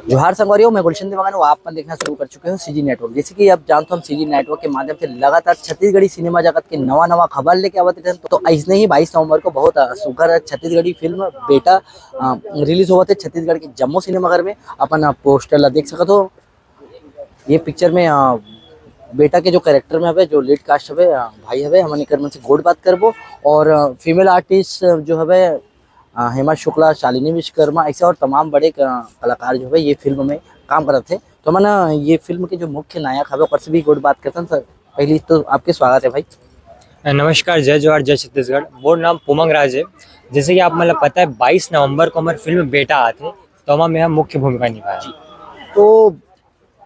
जोहार संगवारियों, मैं गुलशन देवांगन वो आप देखना शुरू कर चुके हो सीजी नेटवर्क। जैसे कि आप जानते हो, हम सीजी नेटवर्क के माध्यम से लगातार छत्तीसगढ़ी सिनेमा जगत के नवा खबर लेके आवत रहते हैं। तो ऐसे ही 22 नवंबर को बहुत सुघर छत्तीसगढ़ी फिल्म बेटा रिलीज हुआ थे छत्तीसगढ़ के जम्मू सिनेमाघर में। अपन पोस्टर ला देख सकते हो। ये पिक्चर में बेटा के जो कैरेक्टर में हवे, जो लीड कास्ट हवे, भाई हवे, हमन एकर मन से गोड बात करबो। और फीमेल आर्टिस्ट जो हवे हेमा शुक्ला, शालिनी विश्वकर्मा, ऐसे और तमाम बड़े कलाकार जो है ये फिल्म में काम करते थे। तो मैंने ये फिल्म के जो मुख्य नायक है और से भी गुड बात करते हैं सर। पहली तो आपके स्वागत है भाई। नमस्कार, जय जोहार, जय छत्तीसगढ़। मोर नाम पुमंग राज है। जैसे कि आप मतलब पता है 22 नवंबर को हमारी फिल्म बेटा आते तो हम यहाँ मुख्य भूमिका निभाया। तो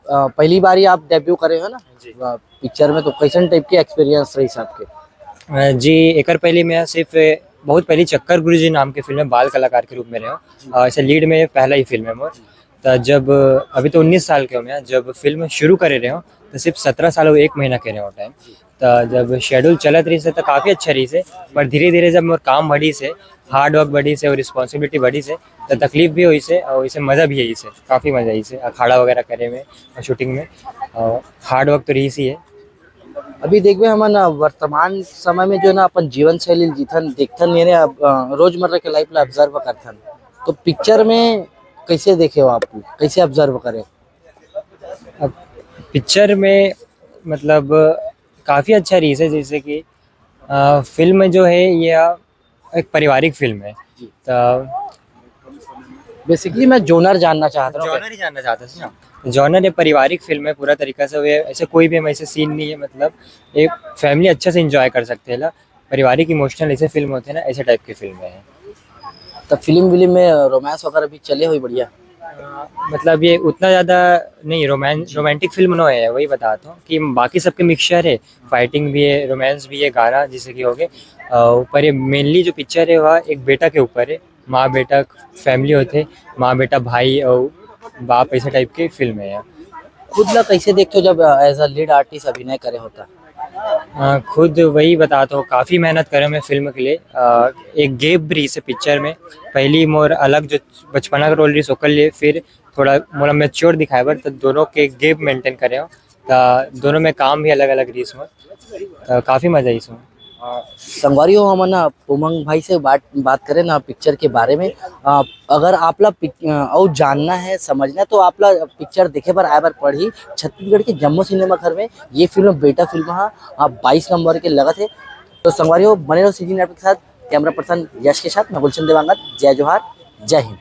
पहली बार ही आप डेब्यू करे हो ना जी। पिक्चर में, तो कैसन टाइप के एक्सपीरियंस रही आपके? जी, एक पहले मैं सिर्फ बहुत पहली चक्कर गुरुजी नाम की फिल्म में बाल कलाकार के रूप में रहे। ऐसे लीड में पहला ही फिल्म है मोर। तो जब अभी तो 19 साल के हो मैं, जब फिल्म शुरू करे रहे हो तो सिर्फ 17 साल और 1 महीना के रहे हो टाइम। तो जब शेड्यूल चलत रही से तो काफ़ी अच्छा रही से, पर धीरे धीरे जब मोर काम बढ़ी से, हार्ड वर्क बढ़ी से और रिस्पॉन्सिबिलिटी बढ़ी से, तो तकलीफ भी हुई से और इसे मज़ा भी यही से, काफ़ी मज़ा यही से अखाड़ा वगैरह करे में और शूटिंग में। और हार्ड वर्क तो रही सी है। अभी देखबे हमन वर्तमान समय में जो ना अपन जीवन शैली जीथन देखथन, यानी रोजमर्रा के लाइफ ला ऑब्जर्व करथन। तो पिक्चर में कैसे देखे हो आप, कैसे ऑब्जर्व करे? अब पिक्चर में मतलब काफ़ी अच्छा रही है। जैसे कि फिल्म जो है ये एक पारिवारिक फिल्म है। तो बेसिकली मैं जोनर जानना चाहता हूँ। जॉनर ही जानना चाहते थे ना। जॉनर एक पारिवारिक फिल्म है पूरा तरीका से। वे ऐसे कोई भी हम ऐसे सीन नहीं है, मतलब एक फैमिली अच्छे से इंजॉय कर सकते हैं ना। पारिवारिक इमोशनल ऐसे फिल्म होते हैं ना, ऐसे टाइप की फिल्म है। तो फिल्म में रोमांस वगैरह भी चले हुई बढ़िया? मतलब ये उतना ज़्यादा नहीं रोमांटिक फिल्म नो है, वही बताता हूँ कि बाकी सबके मिक्सचर है। फाइटिंग भी है, रोमांस भी है, गाना जैसे कि हो गए। ऊपर ये मेनली जो पिक्चर है वह एक बेटा के ऊपर है। माँ बेटा फैमिली होते, माँ बेटा भाई और बाप, ऐसे टाइप की फिल्म है यार। खुद ला कैसे देखते हो जब एज अ लीड आर्टिस्ट अभिनय करे होता? खुद वही बताता हूँ, काफ़ी मेहनत करे मैं फिल्म के लिए। एक गैप रही से पिक्चर में। पहली मोर अलग जो बचपना का रोल रही सो कर लिए, फिर थोड़ा मोरा मैच्योर दिखाए बर, तो दोनों के गैप मेंटेन करे हो। तो दोनों में काम भी अलग अलग रही इसमें। काफ़ी मज़ा आई इसमें। संगवारी हो, हम ना उमंग भाई से बात करें ना पिक्चर के बारे में। अगर आपला और जानना है, समझना है, तो आपला पिक्चर देखे पर आए बार पढ़ी छत्तीसगढ़ के जम्मू सिनेमा घर में ये फिल्म बेटा फिल्म है। आप 22 नवंबर के लगा थे। तो संगवारी हो, बने रहो सीजी नेटवर्क के साथ। कैमरा पर्सन यश के साथ मैं गुलशन देवांगन। जय जोहार, जय हिंद।